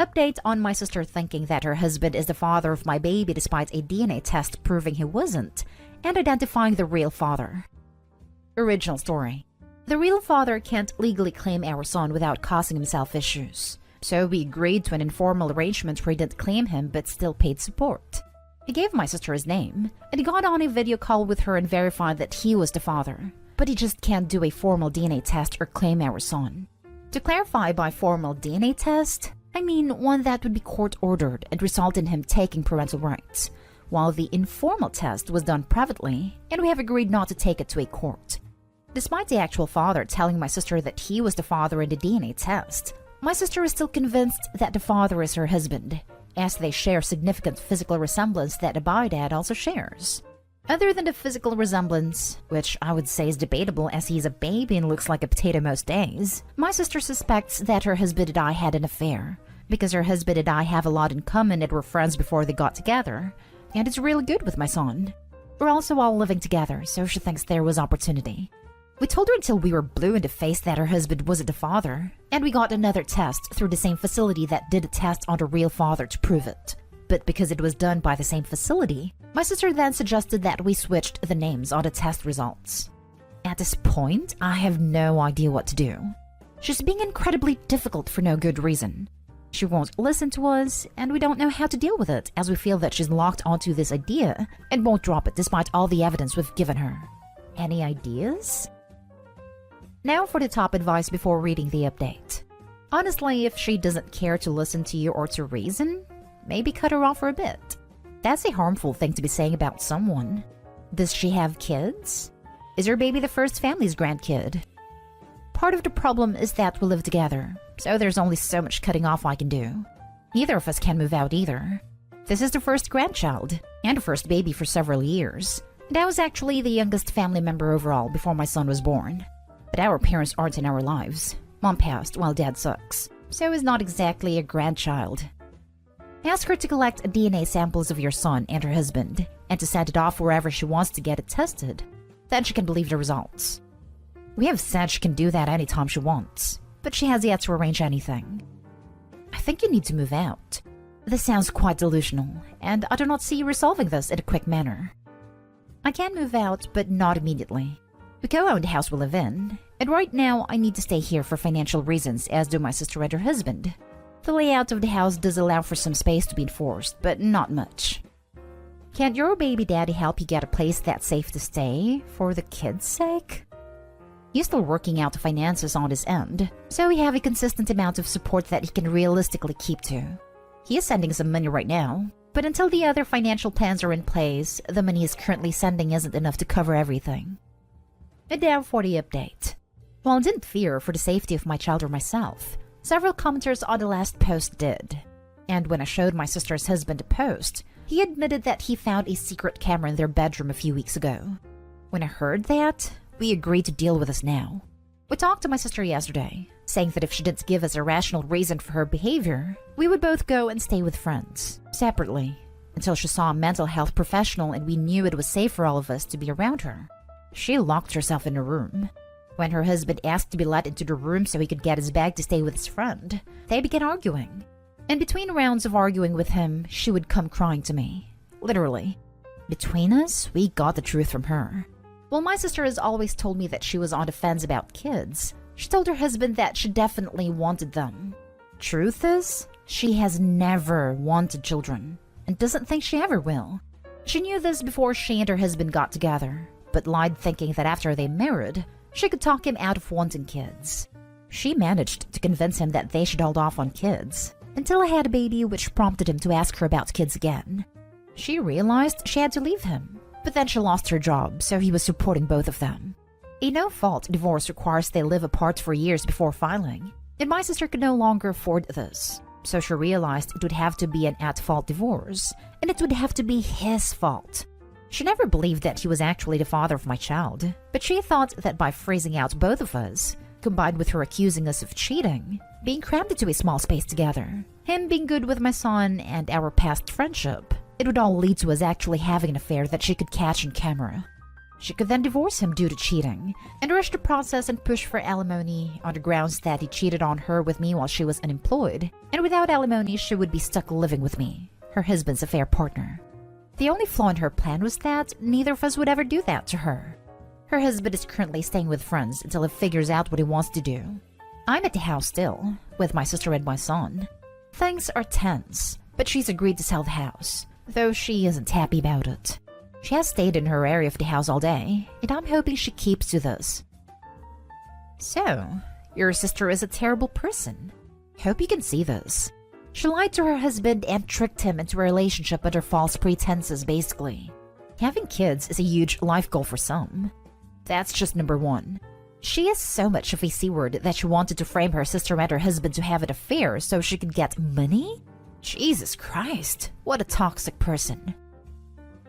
Update on my sister thinking that her husband is the father of my baby despite a DNA test proving he wasn't, and identifying the real father. Original story. The real father can't legally claim our son without causing himself issues, so we agreed to an informal arrangement where he didn't claim him but still paid support. He gave my sister his name, and he got on a video call with her and verified that he was the father, but he just can't do a formal DNA test or claim our son. To clarify, by formal DNA test, I mean one that would be court-ordered and result in him taking parental rights, while the informal test was done privately, and we have agreed not to take it to a court. Despite the actual father telling my sister that he was the father in the DNA test, my sister is still convinced that the father is her husband, as they share significant physical resemblance that the biodad also shares. Other than the physical resemblance, which I would say is debatable as he's a baby and looks like a potato most days, my sister suspects that her husband and I had an affair, because her husband and I have a lot in common and were friends before they got together, and it's really good with my son. We're also all living together, so she thinks there was opportunity. We told her until we were blue in the face that her husband wasn't the father, and we got another test through the same facility that did a test on the real father to prove it. But because it was done by the same facility, my sister then suggested that we switched the names on the test results. At this point, I have no idea what to do. She's being incredibly difficult for no good reason. She won't listen to us, and we don't know how to deal with it, as we feel that she's locked onto this idea and won't drop it despite all the evidence we've given her. Any ideas? Now for the top advice before reading the update. Honestly, if she doesn't care to listen to you or to reason, maybe cut her off for a bit. That's a harmful thing to be saying about someone. Does she have kids? Is her baby the first family's grandkid? Part of the problem is that we live together, so there's only so much cutting off I can do. Neither of us can move out either. This is the first grandchild, and the first baby for several years. And I was actually the youngest family member overall before my son was born. But our parents aren't in our lives. Mom passed while Dad sucks, so is not exactly a grandchild. Ask her to collect DNA samples of your son and her husband, and to send it off wherever she wants to get it tested. Then she can believe the results. We have said she can do that anytime she wants, but she has yet to arrange anything. I think you need to move out. This sounds quite delusional, and I do not see you resolving this in a quick manner. I can move out, but not immediately. We co-own the house we live in, and right now I need to stay here for financial reasons, as do my sister and her husband. The layout of the house does allow for some space to be enforced, but not much. Can't your baby daddy help you get a place that's safe to stay, for the kids' sake? He's still working out the finances on his end, so we have a consistent amount of support that he can realistically keep to. He is sending some money right now, but until the other financial plans are in place, the money he's currently sending isn't enough to cover everything. And now for the update. While I didn't fear for the safety of my child or myself, several commenters on the last post did. And when I showed my sister's husband the post, he admitted that he found a secret camera in their bedroom a few weeks ago. When I heard that, we agreed to deal with this now. We talked to my sister yesterday, saying that if she didn't give us a rational reason for her behavior, we would both go and stay with friends, separately, until she saw a mental health professional and we knew it was safe for all of us to be around her. She locked herself in a room. When her husband asked to be let into the room so he could get his bag to stay with his friend, they began arguing. And between rounds of arguing with him, she would come crying to me. Literally. Between us, we got the truth from her. While my sister has always told me that she was on the fence about kids, she told her husband that she definitely wanted them. Truth is, she has never wanted children, and doesn't think she ever will. She knew this before she and her husband got together, but lied thinking that after they married, she could talk him out of wanting kids. She managed to convince him that they should hold off on kids, until I had a baby, which prompted him to ask her about kids again. She realized she had to leave him, but then she lost her job, so he was supporting both of them. A no-fault divorce requires they live apart for years before filing, and my sister could no longer afford this, so she realized it would have to be an at-fault divorce, and it would have to be his fault. She never believed that he was actually the father of my child, but she thought that by freezing out both of us, combined with her accusing us of cheating, being crammed into a small space together, him being good with my son, and our past friendship, it would all lead to us actually having an affair that she could catch on camera. She could then divorce him due to cheating, and rush the process and push for alimony on the grounds that he cheated on her with me while she was unemployed, and without alimony she would be stuck living with me, her husband's affair partner. The only flaw in her plan was that neither of us would ever do that to her. Her husband is currently staying with friends until he figures out what he wants to do. I'm at the house still, with my sister and my son. Things are tense, but she's agreed to sell the house, though she isn't happy about it. She has stayed in her area of the house all day, and I'm hoping she keeps to this. So, your sister is a terrible person. Hope you can see this. She lied to her husband and tricked him into a relationship under false pretenses, basically. Having kids is a huge life goal for some. That's just number one. She is so much of a C-word that she wanted to frame her sister and her husband to have an affair so she could get money? Jesus Christ, what a toxic person.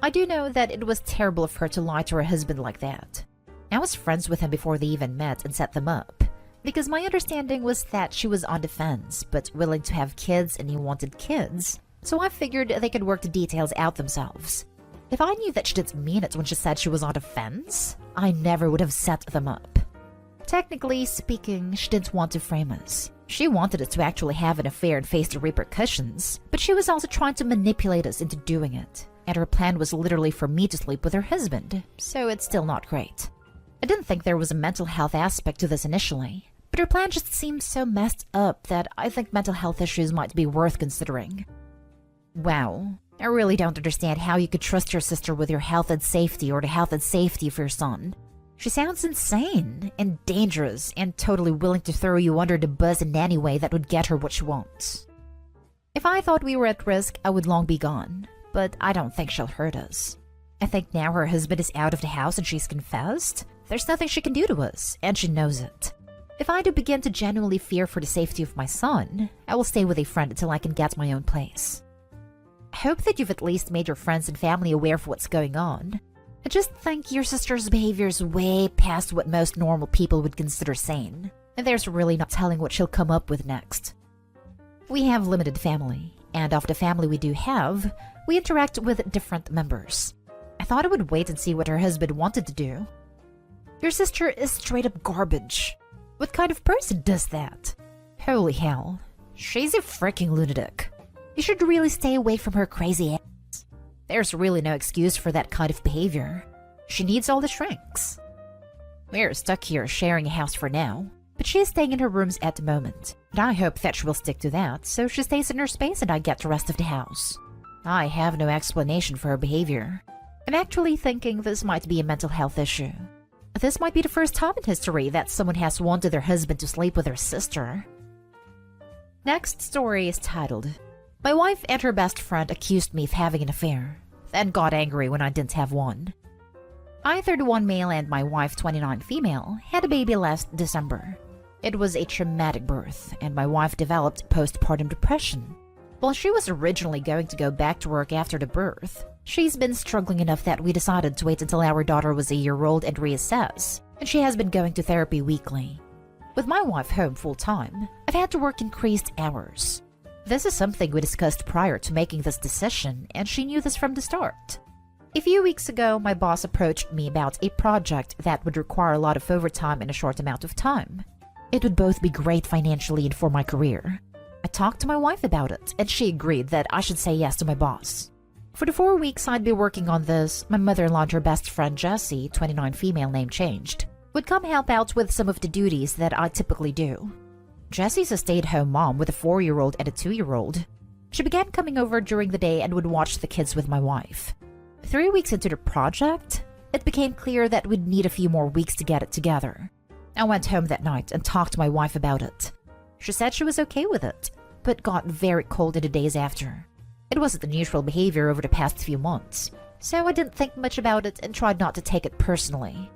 I do know that it was terrible of her to lie to her husband like that. I was friends with him before they even met and set them up, because my understanding was that she was on the fence, but willing to have kids and he wanted kids, so I figured they could work the details out themselves. If I knew that she didn't mean it when she said she was on the fence, I never would have set them up. Technically speaking, she didn't want to frame us. She wanted us to actually have an affair and face the repercussions, but she was also trying to manipulate us into doing it. And her plan was literally for me to sleep with her husband, so it's still not great. I didn't think there was a mental health aspect to this initially, but her plan just seemed so messed up that I think mental health issues might be worth considering. Wow, I really don't understand how you could trust your sister with your health and safety or the health and safety of your son. She sounds insane and dangerous and totally willing to throw you under the bus in any way that would get her what she wants. If I thought we were at risk, I would long be gone. But I don't think she'll hurt us. I think now her husband is out of the house and she's confessed, there's nothing she can do to us, and she knows it. If I do begin to genuinely fear for the safety of my son, I will stay with a friend until I can get my own place. I hope that you've at least made your friends and family aware of what's going on. I just think your sister's behavior is way past what most normal people would consider sane, and there's really not telling what she'll come up with next. We have limited family, and of the family we do have, we interact with different members. I thought I would wait and see what her husband wanted to do. Your sister is straight up garbage. What kind of person does that? Holy hell. She's a freaking lunatic. You should really stay away from her crazy ass. There's really no excuse for that kind of behavior. She needs all the shrinks. We're stuck here sharing a house for now, but she is staying in her rooms at the moment, and I hope that she will stick to that, so she stays in her space and I get the rest of the house. I have no explanation for her behavior. I'm actually thinking this might be a mental health issue. This might be the first time in history that someone has wanted their husband to sleep with their sister. Next story is titled, My wife and her best friend accused me of having an affair, then got angry when I didn't have one. I, 31 male, and my wife, 29 female, had a baby last December. It was a traumatic birth, and my wife developed postpartum depression. While she was originally going to go back to work after the birth, she's been struggling enough that we decided to wait until our daughter was a year old and reassess, and she has been going to therapy weekly. With my wife home full-time, I've had to work increased hours. This is something we discussed prior to making this decision, and she knew this from the start. A few weeks ago, my boss approached me about a project that would require a lot of overtime in a short amount of time. It would both be great financially and for my career. I talked to my wife about it, and she agreed that I should say yes to my boss. For the 4 weeks I'd be working on this, my mother-in-law and her best friend Jessie, 29 female, name changed, would come help out with some of the duties that I typically do. Jessie's a stay-at-home mom with a 4-year-old and a 2-year-old. She began coming over during the day and would watch the kids with my wife. 3 weeks into the project, it became clear that we'd need a few more weeks to get it together. I went home that night and talked to my wife about it. She said she was okay with it, but got very cold in the days after. It wasn't unusual behavior over the past few months, so I didn't think much about it and tried not to take it personally.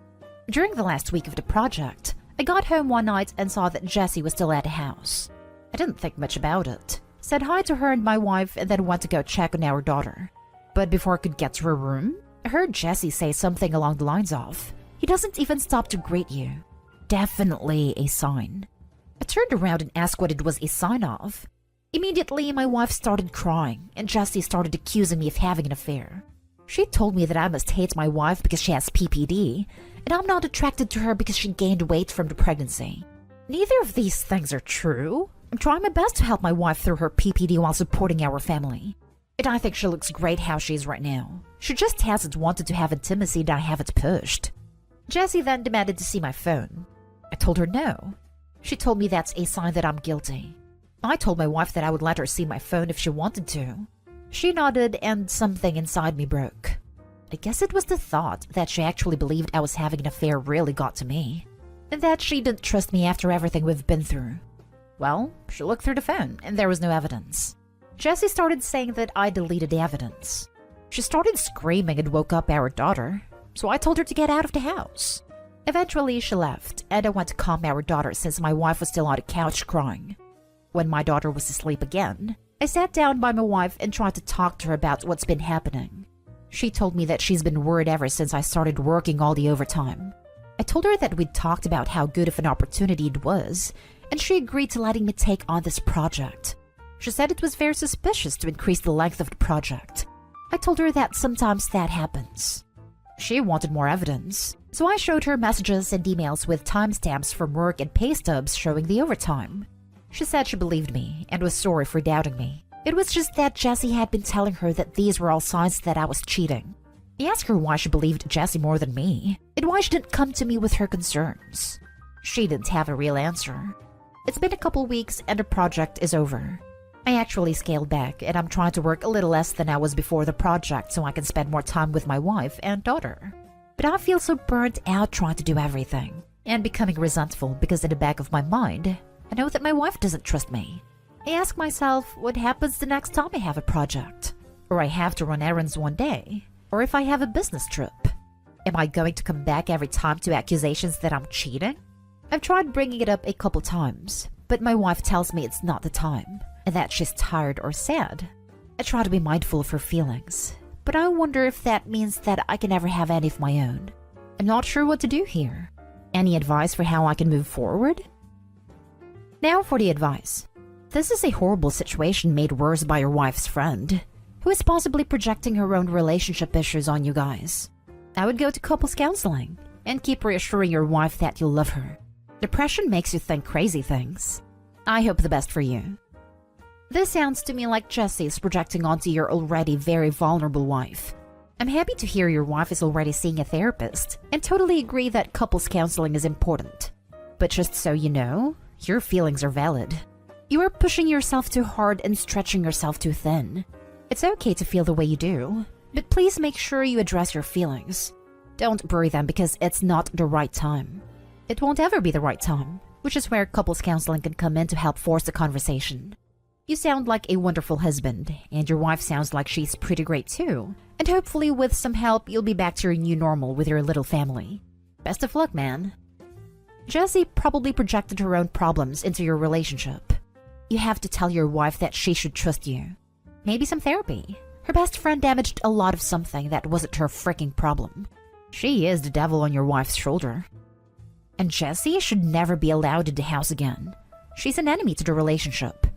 During the last week of the project, I got home one night and saw that Jessie was still at the house. I didn't think much about it, said hi to her and my wife, and then went to go check on our daughter. But before I could get to her room, I heard Jessie say something along the lines of, "He doesn't even stop to greet you." Definitely a sign. I turned around and asked what it was a sign of. Immediately, my wife started crying, and Jessie started accusing me of having an affair. She told me that I must hate my wife because she has PPD, and I'm not attracted to her because she gained weight from the pregnancy. Neither of these things are true. I'm trying my best to help my wife through her PPD while supporting our family. And I think she looks great how she is right now. She just hasn't wanted to have intimacy and I haven't pushed. Jessie then demanded to see my phone. I told her no. She told me that's a sign that I'm guilty. I told my wife that I would let her see my phone if she wanted to. She nodded and something inside me broke. I guess it was the thought that she actually believed I was having an affair really got to me. And that she didn't trust me after everything we've been through. Well, she looked through the phone and there was no evidence. Jessie started saying that I deleted the evidence. She started screaming and woke up our daughter, so I told her to get out of the house. Eventually, she left, and I went to calm our daughter since my wife was still on the couch crying. When my daughter was asleep again, I sat down by my wife and tried to talk to her about what's been happening. She told me that she's been worried ever since I started working all the overtime. I told her that we'd talked about how good of an opportunity it was, and she agreed to letting me take on this project. She said it was very suspicious to increase the length of the project. I told her that sometimes that happens. She wanted more evidence, so I showed her messages and emails with timestamps from work and pay stubs showing the overtime. She said she believed me and was sorry for doubting me. It was just that Jessie had been telling her that these were all signs that I was cheating. I asked her why she believed Jessie more than me, and why she didn't come to me with her concerns. She didn't have a real answer. It's been a couple weeks and the project is over. I actually scaled back and I'm trying to work a little less than I was before the project so I can spend more time with my wife and daughter. But I feel so burnt out trying to do everything and becoming resentful because in the back of my mind, I know that my wife doesn't trust me. I ask myself what happens the next time I have a project, or I have to run errands one day, or if I have a business trip. Am I going to come back every time to accusations that I'm cheating? I've tried bringing it up a couple times, but my wife tells me it's not the time, and that she's tired or sad. I try to be mindful of her feelings, but I wonder if that means that I can never have any of my own. I'm not sure what to do here. Any advice for how I can move forward? Now for the advice. This is a horrible situation made worse by your wife's friend, who is possibly projecting her own relationship issues on you guys. I would go to couples counseling and keep reassuring your wife that you love her. Depression makes you think crazy things. I hope the best for you. This sounds to me like Jessie is projecting onto your already very vulnerable wife. I'm happy to hear your wife is already seeing a therapist and totally agree that couples counseling is important. But just so you know, your feelings are valid. You are pushing yourself too hard and stretching yourself too thin. It's okay to feel the way you do, but please make sure you address your feelings. Don't bury them because it's not the right time. It won't ever be the right time, which is where couples counseling can come in to help force the conversation. You sound like a wonderful husband, and your wife sounds like she's pretty great too. And hopefully with some help, you'll be back to your new normal with your little family. Best of luck, man. Jessie probably projected her own problems into your relationship. You have to tell your wife that she should trust you. Maybe some therapy. Her best friend damaged a lot of something that wasn't her freaking problem. She is the devil on your wife's shoulder. And Jessie should never be allowed in the house again. She's an enemy to the relationship.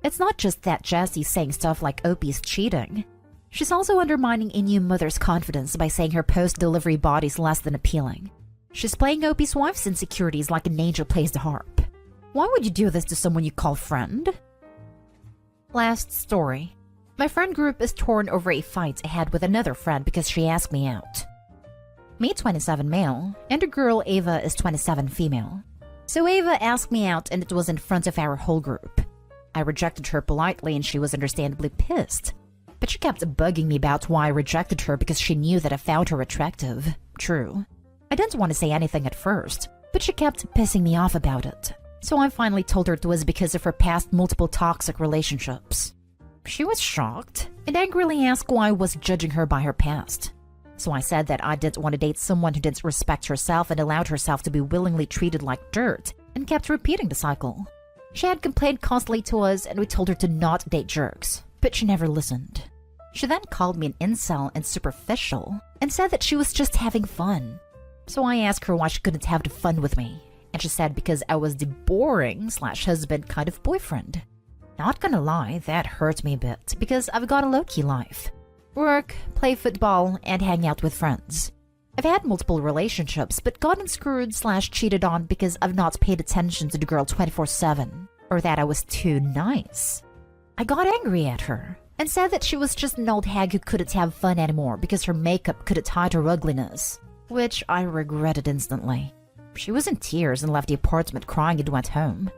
It's not just that Jessie's saying stuff like Opie's cheating. She's also undermining a new mother's confidence by saying her post-delivery body's less than appealing. She's playing Opie's wife's insecurities like an angel plays the harp. Why would you do this to someone you call friend? Last story. My friend group is torn over a fight I had with another friend because she asked me out. Me 27 male, and a girl Ava is 27 female. So Ava asked me out and it was in front of our whole group. I rejected her politely and she was understandably pissed. But she kept bugging me about why I rejected her because she knew that I found her attractive. True. I didn't want to say anything at first, but she kept pissing me off about it. So I finally told her it was because of her past multiple toxic relationships. She was shocked and angrily asked why I was judging her by her past. So I said that I didn't want to date someone who didn't respect herself and allowed herself to be willingly treated like dirt, and kept repeating the cycle. She had complained constantly to us and we told her to not date jerks, but she never listened. She then called me an incel and superficial and said that she was just having fun. So I asked her why she couldn't have the fun with me, and she said because I was the boring/husband kind of boyfriend. Not gonna lie, that hurt me a bit because I've got a low-key life. Work, play football, and hang out with friends. I've had multiple relationships, but gotten screwed/cheated on because I've not paid attention to the girl 24/7, or that I was too nice. I got angry at her and said that she was just an old hag who couldn't have fun anymore because her makeup couldn't hide her ugliness, which I regretted instantly. She was in tears and left the apartment crying and went home.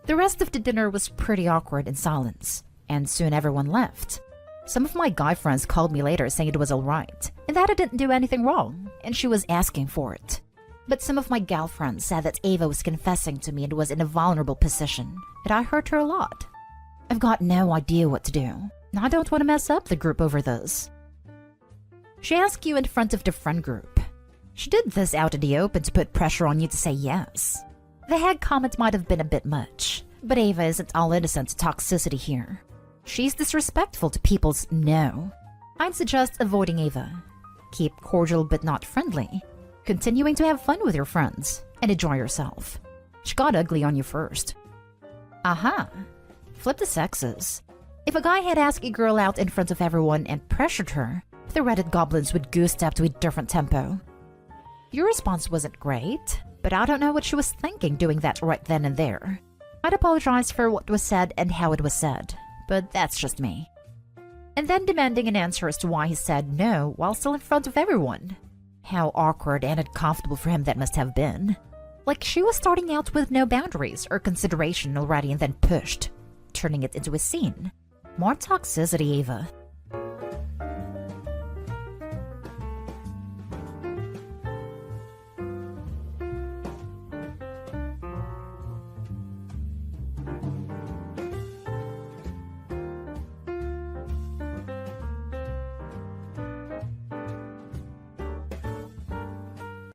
The rest of the dinner was pretty awkward in silence, and soon everyone left. Some of my guy friends called me later saying it was alright, and that I didn't do anything wrong, and she was asking for it. But some of my gal friends said that Ava was confessing to me and was in a vulnerable position, and I hurt her a lot. I've got no idea what to do, and I don't want to mess up the group over this. She asked you in front of the friend group. She did this out in the open to put pressure on you to say yes. The hag comment might have been a bit much, but Ava isn't all innocent to toxicity here. She's disrespectful to people's no. I'd suggest avoiding Ava. Keep cordial but not friendly. Continuing to have fun with your friends and enjoy yourself. She got ugly on you first. Aha! Flip the sexes. If a guy had asked a girl out in front of everyone and pressured her, the Reddit goblins would goose step to a different tempo. Your response wasn't great, but I don't know what she was thinking doing that right then and there. I'd apologize for what was said and how it was said, but that's just me. And then demanding an answer as to why he said no while still in front of everyone. How awkward and uncomfortable for him that must have been. Like she was starting out with no boundaries or consideration already and then pushed, turning it into a scene. More toxicity, Ava.